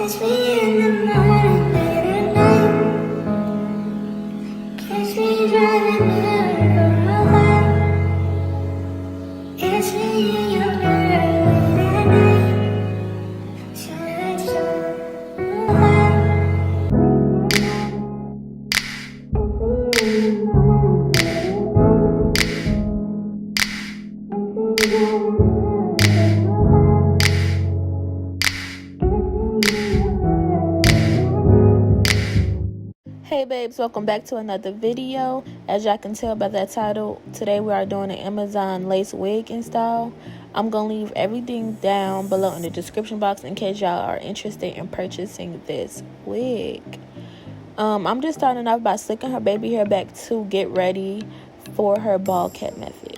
Catch me in the morning, late at night. Catch me driving merry-go-round. Catch me in your bed late at night. Should Hey babes, welcome back to another video. As y'all can tell by that title, today we are doing an Amazon lace wig install. I'm gonna leave everything down below in the description box in case y'all are interested in purchasing this wig. I'm just starting off by slicking her baby hair back to get ready for her ball cap method.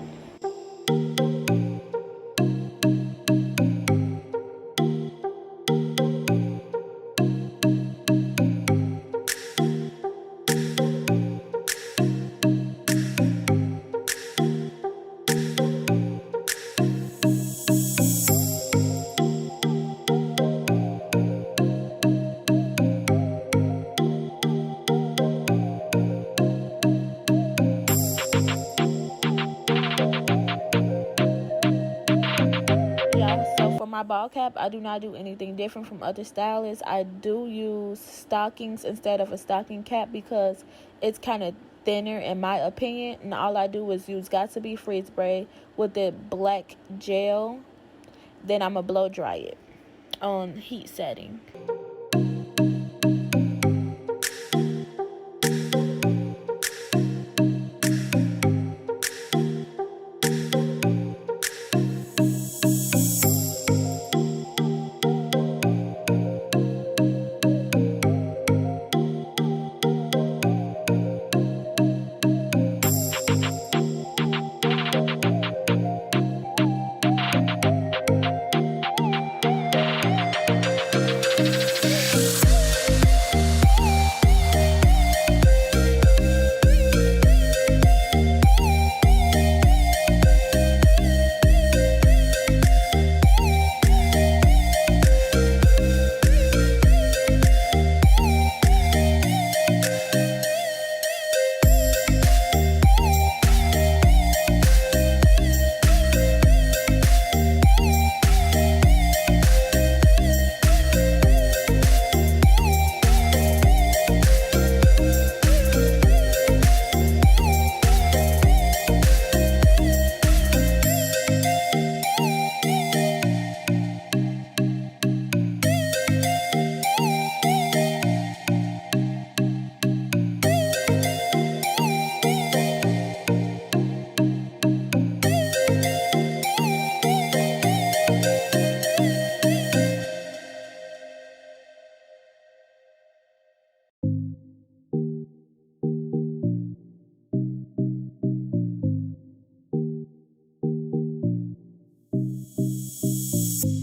So for my ball cap, I do not do anything different from other stylists. I do use stockings instead of a stocking cap because it's kind of thinner in my opinion, and all I do is use Got to Be Free spray with the black gel. Then I'm gonna blow dry it on heat setting.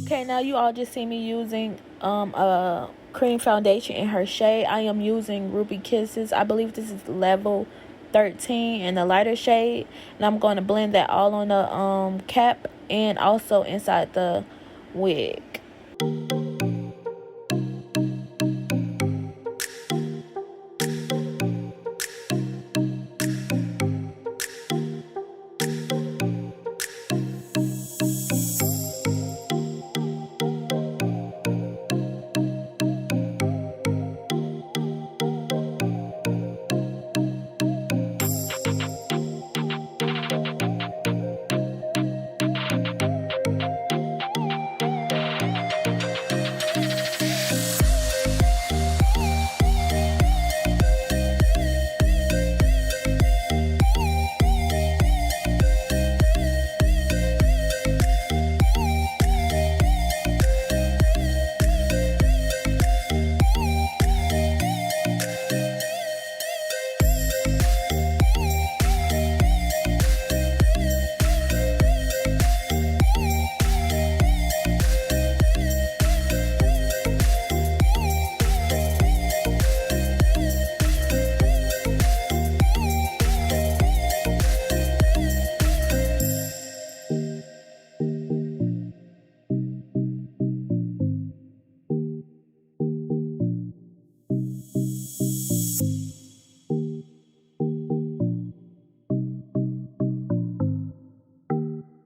Okay, now you all just see me using a cream foundation in her shade. I am using Ruby Kisses. I believe this is level 13 in the lighter shade. And I'm going to blend that all on the cap and also inside the wig.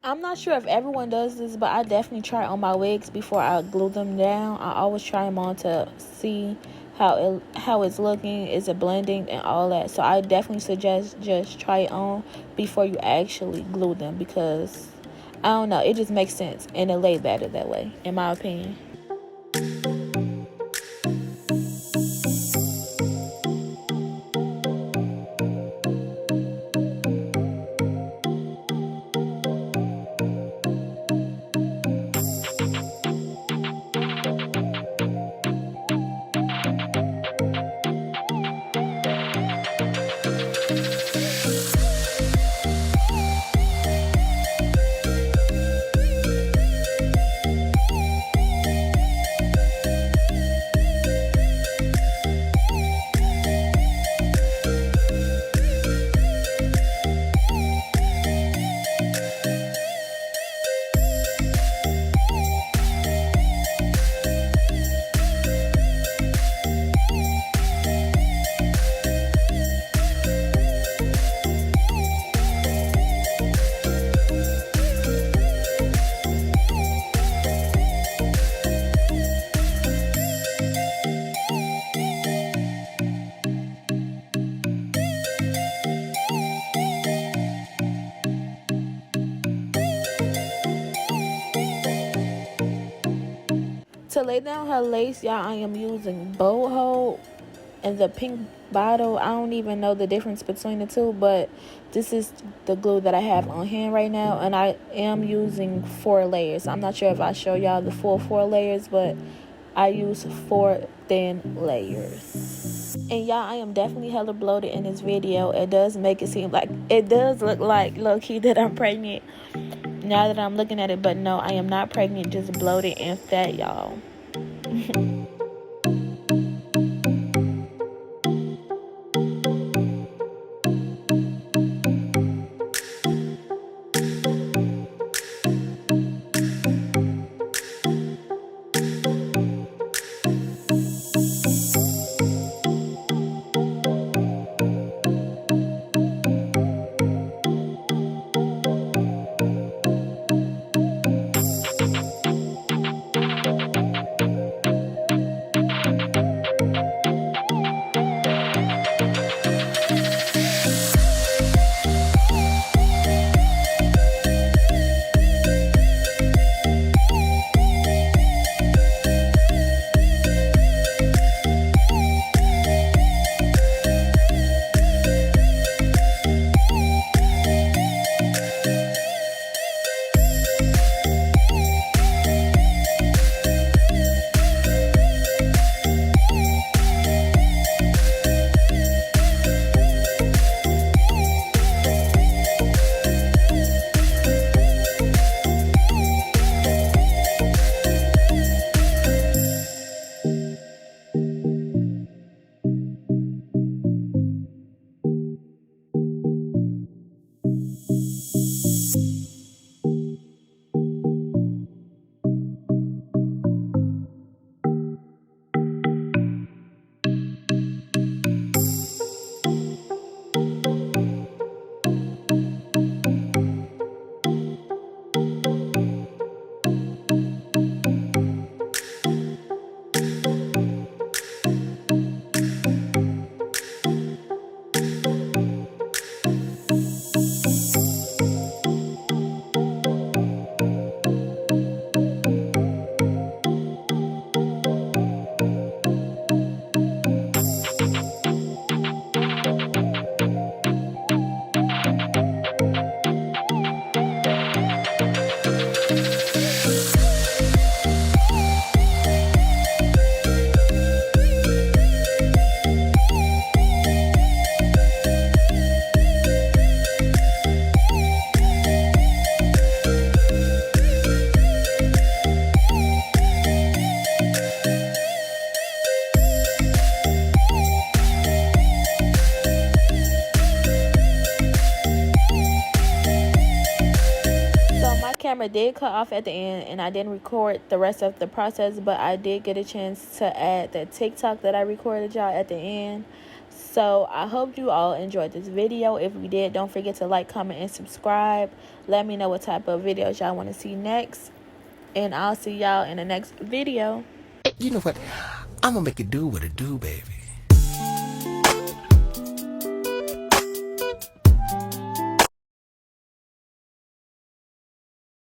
I'm not sure if everyone does this, but I definitely try on my wigs before I glue them down. I always try them on to see how it's looking, is it blending, and all that. So I definitely suggest just try it on before you actually glue them, because I don't know, it just makes sense and it lay better that way, in my opinion. To lay down her lace, y'all, I am using boho and the pink bottle. I don't even know the difference between the two, but this is the glue that I have on hand right now, and I am using 4 layers. I'm not sure if I show y'all the full 4 layers, but I use 4 thin layers. And y'all, I am definitely hella bloated in this video. It does make it seem like, it does look like low-key that I'm pregnant now that I'm looking at it, but no, I am not pregnant, just bloated and fat, y'all. Camera did cut off at the end and I didn't record the rest of the process, but I did get a chance to add the TikTok that I recorded y'all at the end. So I hope you all enjoyed this video. If you did, don't forget to like, comment, and subscribe. Let me know what type of videos y'all want to see next. And I'll see y'all in the next video. You know what? I'm gonna make it do what it do, baby.